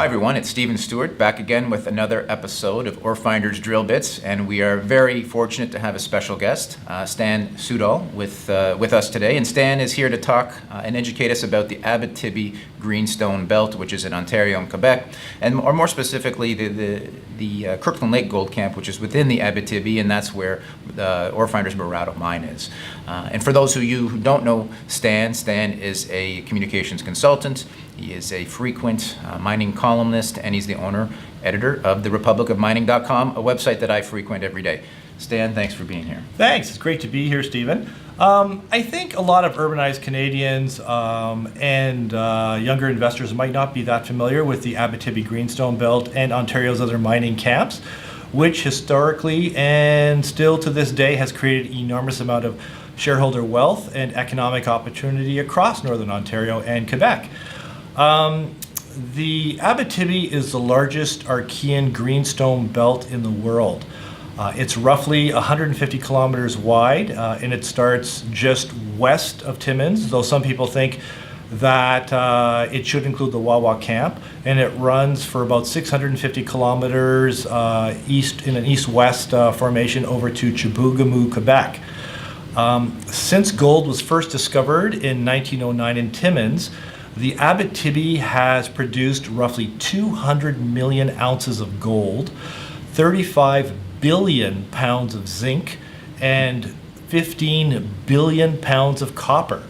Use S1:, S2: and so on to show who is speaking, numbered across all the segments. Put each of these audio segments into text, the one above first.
S1: Hi everyone, it's Stewart back again with another episode of Orefinders Drill Bits, and we are very fortunate to have a special guest, Stan Sudol, with us today. And Stan is here to talk and educate us about the Abitibi Greenstone Belt, which is in Ontario and Quebec, or more specifically the Kirkland Lake Gold Camp, which is within the Abitibi, and that's where the Orefinders Murado mine is. And for those of you who don't know Stan is a communications consultant. He is a frequent mining columnist, and he's the owner-editor of therepublicofmining.com, a website that I frequent every day. Stan, thanks for being here.
S2: Thanks. It's great to be here, Stephen. I think a lot of urbanized Canadians and younger investors might not be that familiar with the Abitibi Greenstone Belt and Ontario's other mining camps, which historically and still to this day has created an enormous amount of shareholder wealth and economic opportunity across Northern Ontario and Quebec. The Abitibi is the largest Archean greenstone belt in the world. It's roughly 150 kilometers wide, and it starts just west of Timmins, though some people think that it should include the Wawa camp, and it runs for about 650 kilometers east in an east-west formation over to Chibougamau, Quebec. Since gold was first discovered in 1909 in Timmins, the Abitibi has produced roughly 200 million ounces of gold, 35 billion pounds of zinc, and 15 billion pounds of copper.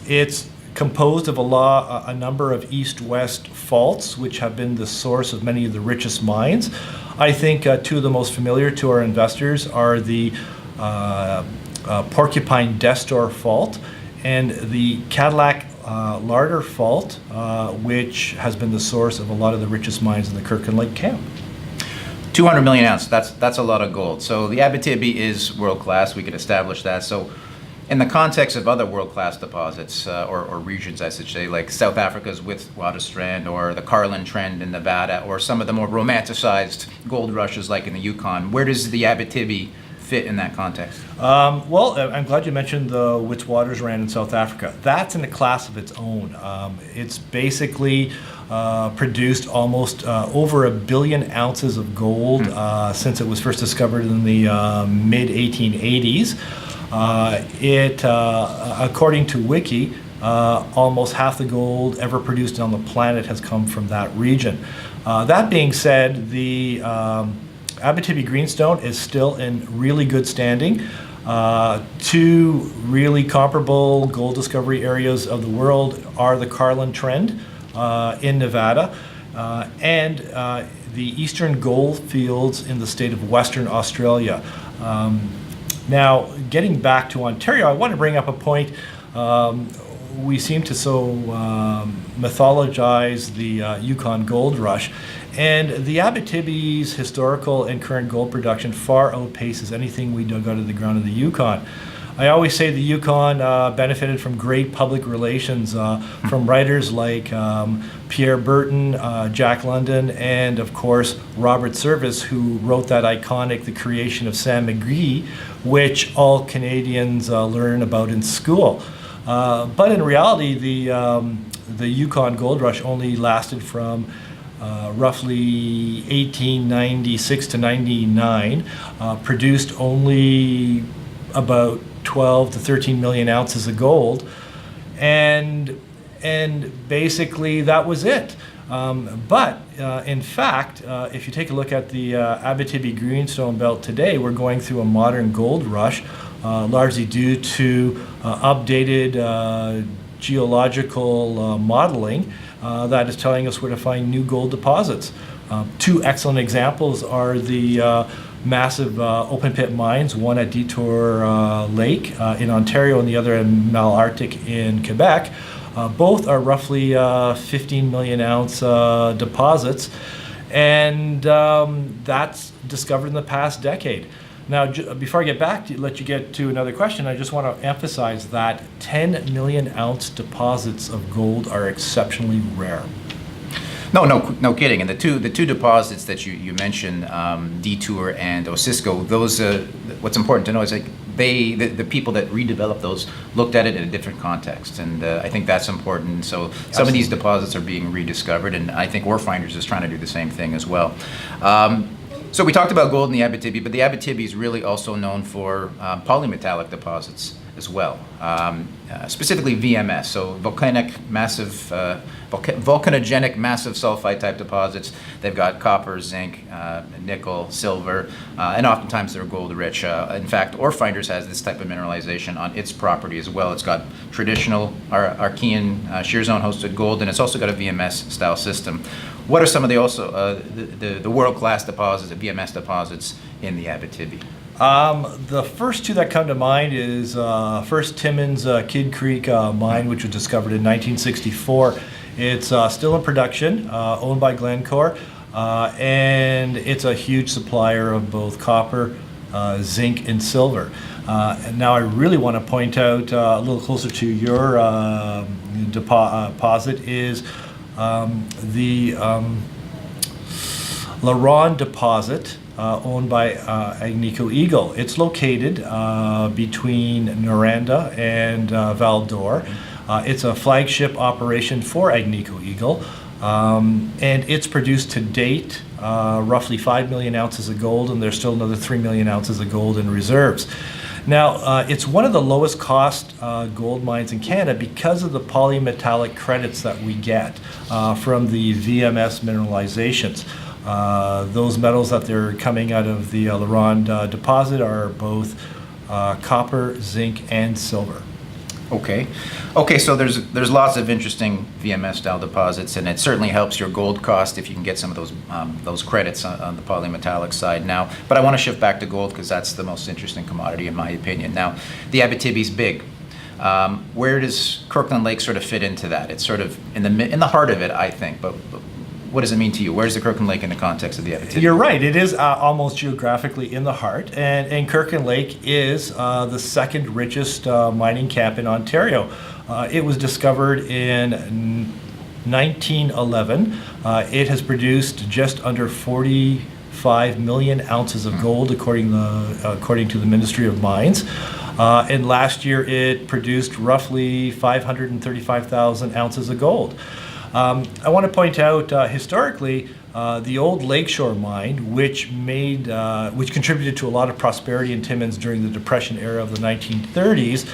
S2: It's composed of a number of east-west faults, which have been the source of many of the richest mines. I think two of the most familiar to our investors are the Porcupine-Destor fault and the Cadillac Larder fault, which has been the source of a lot of the richest mines in the Kirkland Lake camp.
S1: 200 million ounces, that's a lot of gold. So the Abitibi is world-class, we could establish that. So in the context of other world-class deposits, or regions, I should say, like South Africa's Witwatersrand or the Carlin Trend in Nevada, or some of the more romanticized gold rushes like in the Yukon, where does the Abitibi fit in that context?
S2: Well, I'm glad you mentioned the Witwatersrand in South Africa. That's in a class of its own. It's basically produced almost over 1 billion ounces of gold since it was first discovered in the mid-1880s. According to Wiki, almost half the gold ever produced on the planet has come from that region. That being said, the Abitibi Greenstone is still in really good standing. Two really comparable gold discovery areas of the world are the Carlin Trend in Nevada and the Eastern Gold Fields in the state of Western Australia. Now, getting back to Ontario, I want to bring up a point. We seem to so mythologize the Yukon Gold Rush, and the Abitibi's historical and current gold production far outpaces anything we dug out of the ground of the Yukon. I always say the Yukon benefited from great public relations from writers like Pierre Burton, Jack London, and of course Robert Service, who wrote that iconic The Creation of Sam McGee, which all Canadians learn about in school. But in reality, the Yukon Gold Rush only lasted from roughly 1896 to 99, produced only about 12 to 13 million ounces of gold, and basically that was it. But in fact, if you take a look at the Abitibi Greenstone Belt today, we're going through a modern gold rush, largely due to updated geological modeling that is telling us where to find new gold deposits. Two excellent examples are the massive open pit mines, one at Detour Lake in Ontario and the other in Malartic in Quebec. Both are roughly 15 million ounce deposits, and that's discovered in the past decade. Now, before I get back to let you get to another question, I just want to emphasize that 10 million ounce deposits of gold are exceptionally rare.
S1: No kidding. And the two deposits that you mentioned, Detour and Osisco, those what's important to know is like the people that redeveloped those looked at it in a different context, and I think that's important. So some of these deposits are being rediscovered, and I think Orefinders is trying to do the same thing as well. So we talked about gold in the Abitibi, but the Abitibi is really also known for polymetallic deposits as well, specifically VMS, so volcanogenic massive sulfide type deposits. They've got copper, zinc, nickel, silver, and oftentimes they're gold rich. In fact, Orefinders has this type of mineralization on its property as well. It's got traditional Archean shear zone hosted gold, and it's also got a VMS style system. What are some of the world-class deposits, the VMS deposits in the Abitibi?
S2: The first two that come to mind is first Timmins Kidd Creek mine, which was discovered in 1964. It's still in production, owned by Glencore, and it's a huge supplier of both copper, zinc, and silver. And now I really want to point out a little closer to your deposit is the LaRonde deposit, owned by Agnico Eagle. It's located between Noranda and Val-d'Or. It's a flagship operation for Agnico Eagle, and it's produced to date roughly 5 million ounces of gold, and there's still another 3 million ounces of gold in reserves. Now, it's one of the lowest cost gold mines in Canada because of the polymetallic credits that we get from the VMS mineralizations. Those metals that they're coming out of the LaRonde deposit are both copper, zinc, and silver.
S1: Okay, so there's lots of interesting VMS style deposits, and it certainly helps your gold cost if you can get some of those credits on the polymetallic side now. But I want to shift back to gold because that's the most interesting commodity in my opinion. Now, the Abitibi's big. Where does Kirkland Lake sort of fit into that? It's sort of in the heart of it, I think. But what does it mean to you? Where's the Kirkland Lake in the context of the Abitibi?
S2: You're right. It is almost geographically in the heart, and Kirkland Lake is the second richest mining camp in Ontario. It was discovered in 1911. It has produced just under 45 million ounces of gold, according to the Ministry of Mines. And last year, it produced roughly 535,000 ounces of gold. I want to point out historically the old Lakeshore mine, which contributed to a lot of prosperity in Timmins during the Depression era of the 1930s,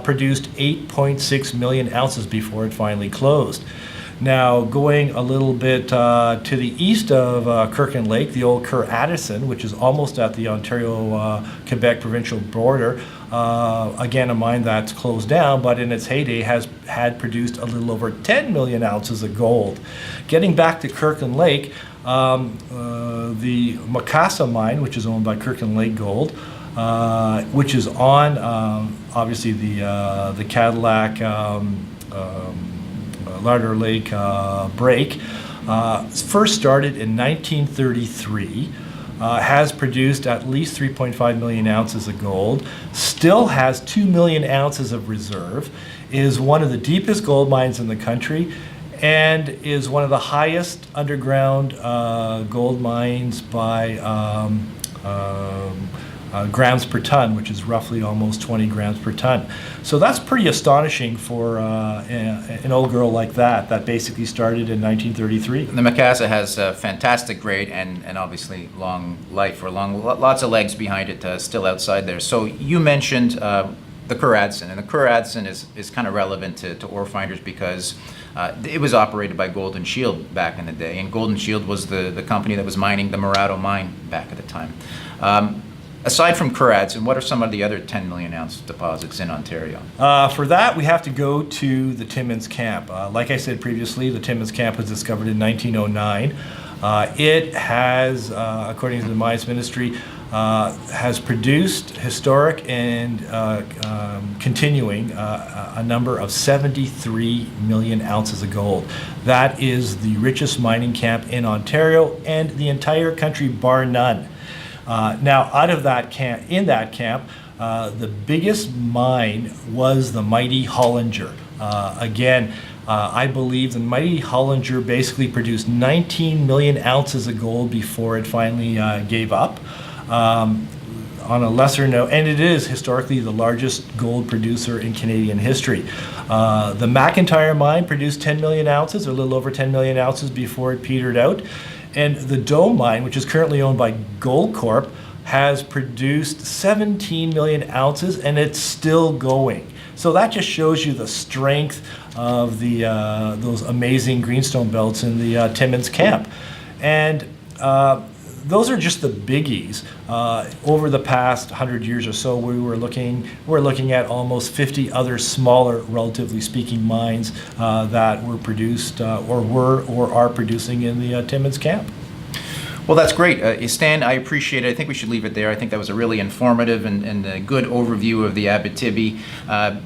S2: produced 8.6 million ounces before it finally closed. Now, going a little bit to the east of Kirkland Lake, the old Kerr Addison, which is almost at the Ontario-Quebec provincial border, again, a mine that's closed down, but in its heyday had produced a little over 10 million ounces of gold. Getting back to Kirkland Lake, the Macassa mine, which is owned by Kirkland Lake Gold, which is on obviously the Cadillac Larder Lake break, first started in 1933. Has produced at least 3.5 million ounces of gold, still has 2 million ounces of reserve, is one of the deepest gold mines in the country, and is one of the highest underground gold mines by grams per ton, which is roughly almost 20 grams per ton. So that's pretty astonishing for an old girl like that basically started in 1933.
S1: The Macassa has a fantastic grade and obviously long life, or lots of legs behind it, still outside there. So you mentioned the Kerr Addison, and the Kerr Addison is kind of relevant to Orefinders because it was operated by Golden Shield back in the day, and Golden Shield was the company that was mining the Murado mine back at the time. Aside from Kerr Addison, what are some of the other 10 million ounce deposits in Ontario?
S2: For that, we have to go to the Timmins camp. Like I said previously, the Timmins camp was discovered in 1909. It has, according to the Mines Ministry, has produced historic and continuing a number of 73 million ounces of gold. That is the richest mining camp in Ontario and the entire country, bar none. Now, out of that camp, the biggest mine was the mighty Hollinger. Again, I believe the mighty Hollinger basically produced 19 million ounces of gold before it finally gave up. on a lesser note, and it is historically the largest gold producer in Canadian history. The McIntyre mine produced 10 million ounces, or a little over 10 million ounces before it petered out. And the Dome mine, which is currently owned by Goldcorp, has produced 17 million ounces, and it's still going. So that just shows you the strength of those amazing greenstone belts in the Timmins camp. And those are just the biggies. Over the past 100 years or so, we're looking at almost 50 other smaller, relatively speaking, mines that were produced or are producing in the Timmins camp.
S1: Well, that's great. Stan, I appreciate it. I think we should leave it there. I think that was a really informative and a good overview of the Abitibi.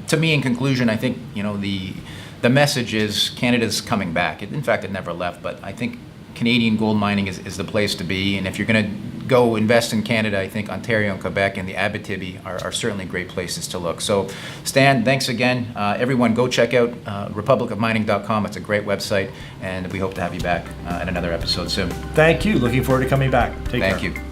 S1: To me, in conclusion, I think, the message is Canada's coming back. In fact, it never left, but I think Canadian gold mining is the place to be. And if you're going to go invest in Canada, I think Ontario and Quebec and the Abitibi are certainly great places to look. So, Stan, thanks again. Everyone, go check out republicofmining.com. It's a great website, and we hope to have you back at another episode soon.
S2: Thank you. Looking forward to coming back. Take care.
S1: Thank you.